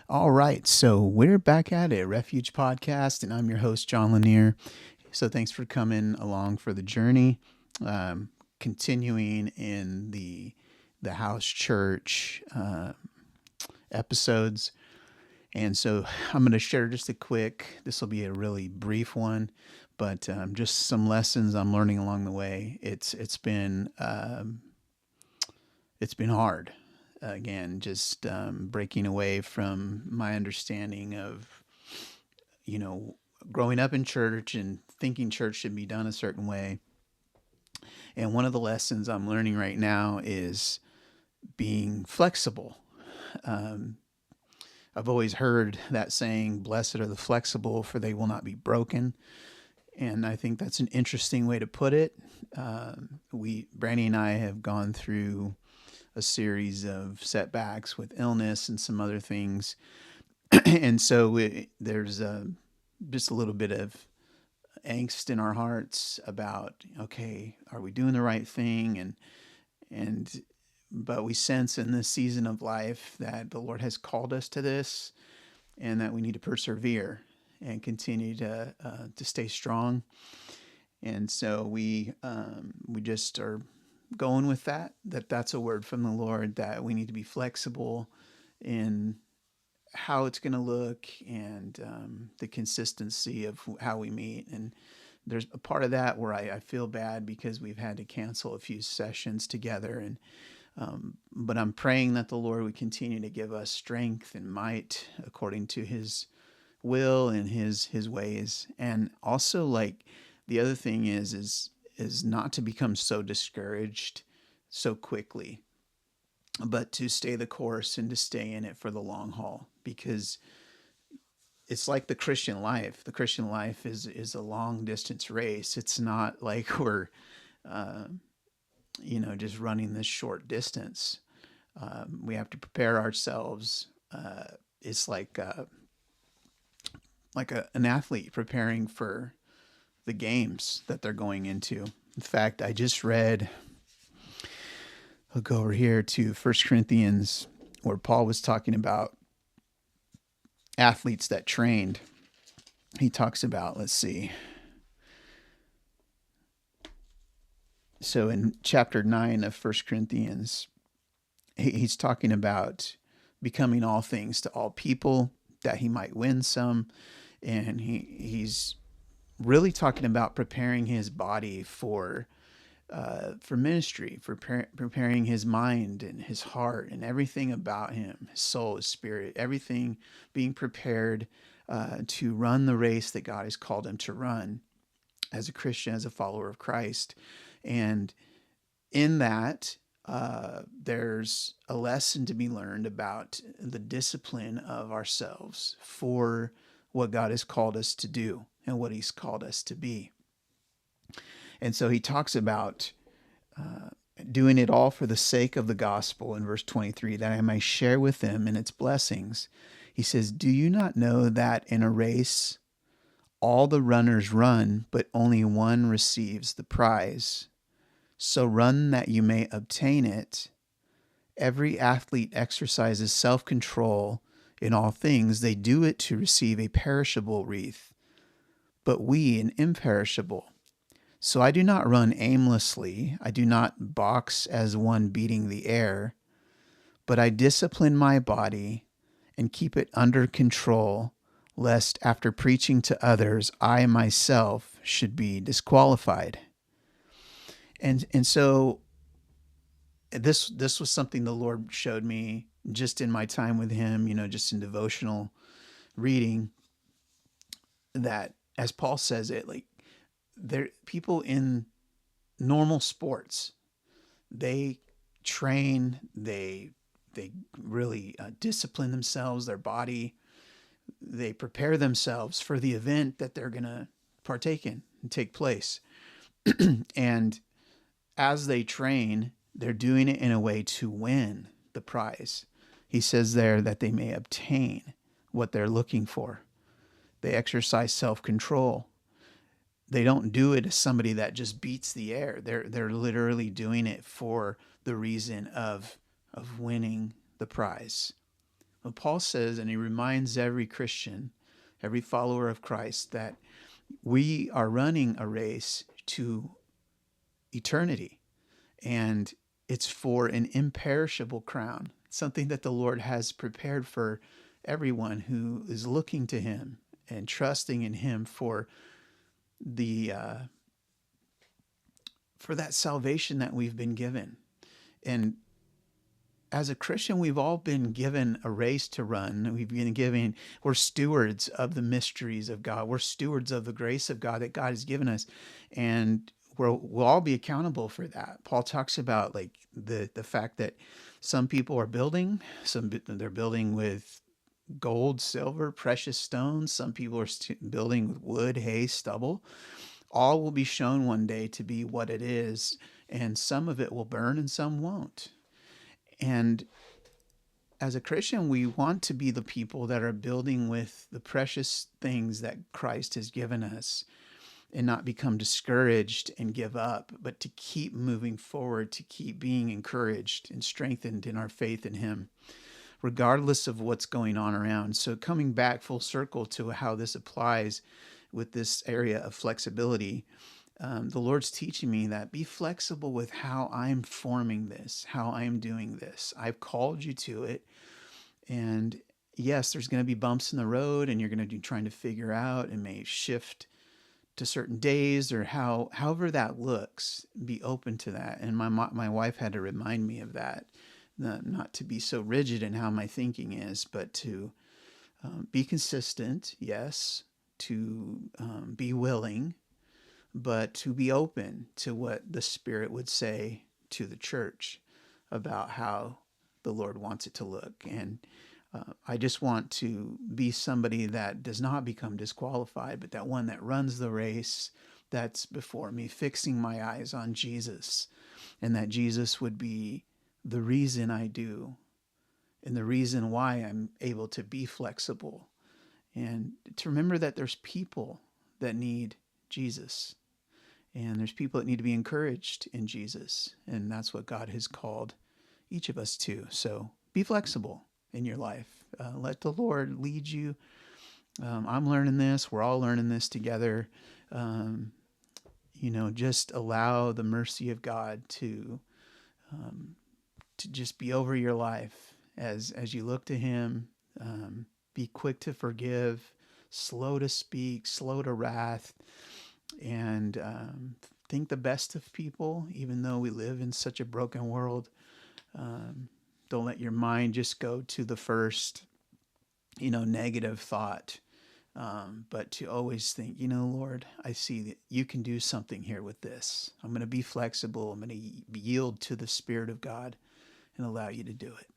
All right, so we're back at it, Refuge Podcast, and I'm your host, John Lanier. So thanks for coming along for the journey. Continuing in the house church episodes, and so I'm going to share just a quick. This will be a really brief one, but just some lessons I'm learning along the way. It's been hard. Again, just breaking away from my understanding of, you know, growing up in church and thinking church should be done a certain way. And one of the lessons I'm learning right now is being flexible. Um, I've always heard that saying, blessed are the flexible, for they will not be broken. And I think that's an interesting way to put it. Brandy and I have gone through a series of setbacks with illness and some other things. And so there's just a little bit of angst in our hearts about, okay, are we doing the right thing? And but we sense in this season of life that the Lord has called us to this, and that we need to persevere and continue to stay strong. And so we just are going with that's a word from the Lord, that we need to be flexible in how it's going to look, and the consistency of how we meet. And there's a part of that where I feel bad because we've had to cancel a few sessions together, and but I'm praying that the Lord would continue to give us strength and might according to His will and His ways. And also, like, the other thing is not to become so discouraged so quickly, but to stay the course and to stay in it for the long haul, because it's like the Christian life. The Christian life is a long distance race. It's not like we're uh, just running this short distance. We have to prepare ourselves. It's like an athlete preparing for the games that they're going into. In fact, I just read, I'll go over here to First Corinthians, where Paul was talking about athletes that trained. He talks about, let's see. So in chapter 9 of First Corinthians, he's talking about becoming all things to all people, that he might win some. And he's really talking about preparing his body for ministry, for preparing his mind and his heart and everything about him, his soul, his spirit, everything being prepared to run the race that God has called him to run as a Christian, as a follower of Christ. And in that, there's a lesson to be learned about the discipline of ourselves for what God has called us to do and what He's called us to be. And so he talks about doing it all for the sake of the gospel in verse 23, that I may share with them in its blessings. He says, do you not know that in a race all the runners run, but only one receives the prize? So run that you may obtain it. Every athlete exercises self-control in all things. They do it to receive a perishable wreath, but we an imperishable. So I do not run aimlessly. I do not box as one beating the air, but I discipline my body and keep it under control, lest after preaching to others, I myself should be disqualified. And so this was something the Lord showed me just in my time with Him, just in devotional reading, that, as Paul says it, like, there people in normal sports, they train, they really discipline themselves, their body, they prepare themselves for the event that they're going to partake in and take place. And as they train, they're doing it in a way to win the prize. He says there that they may obtain what they're looking for. They exercise self-control. They don't do it as somebody that just beats the air. They're literally doing it for the reason of winning the prize. But Paul says, and he reminds every Christian, every follower of Christ, that we are running a race to eternity, and it's for an imperishable crown, something that the Lord has prepared for everyone who is looking to him and trusting in him the for that salvation that we've been given. And as a Christian, we've all been given a race to run. We're stewards of the mysteries of God. We're stewards of the grace of God that God has given us. And we'll all be accountable for that. Paul talks about like the fact that some people are building, they're building with gold, silver, precious stones. Some people are building with wood, hay, stubble. All will be shown one day to be what it is. And some of it will burn and some won't. And as a Christian, we want to be the people that are building with the precious things that Christ has given us and not become discouraged and give up, but to keep moving forward, to keep being encouraged and strengthened in our faith in him, regardless of what's going on around. So coming back full circle to how this applies with this area of flexibility, the Lord's teaching me that be flexible with how I'm forming this, how I'm doing this. I've called you to it. And yes, there's going to be bumps in the road, and you're going to be trying to figure out and may shift to certain days or however that looks. Be open to that. And my wife had to remind me of that, not to be so rigid in how my thinking is, but to be consistent, yes, to be willing, but to be open to what the Spirit would say to the church about how the Lord wants it to look. And I just want to be somebody that does not become disqualified, but that one that runs the race that's before me, fixing my eyes on Jesus, and that Jesus would be the reason I do and the reason why I'm able to be flexible. And to remember that there's people that need Jesus. And there's people that need to be encouraged in Jesus. And that's what God has called each of us to. So be flexible in your life. Let the Lord lead you. I'm learning this. We're all learning this together. Just allow the mercy of God to just be over your life as you look to him. Be quick to forgive, slow to speak, slow to wrath, and think the best of people, even though we live in such a broken world. Don't let your mind just go to the first, negative thought, but to always think, Lord, I see that you can do something here with this. I'm going to be flexible. I'm going to yield to the Spirit of God and allow you to do it.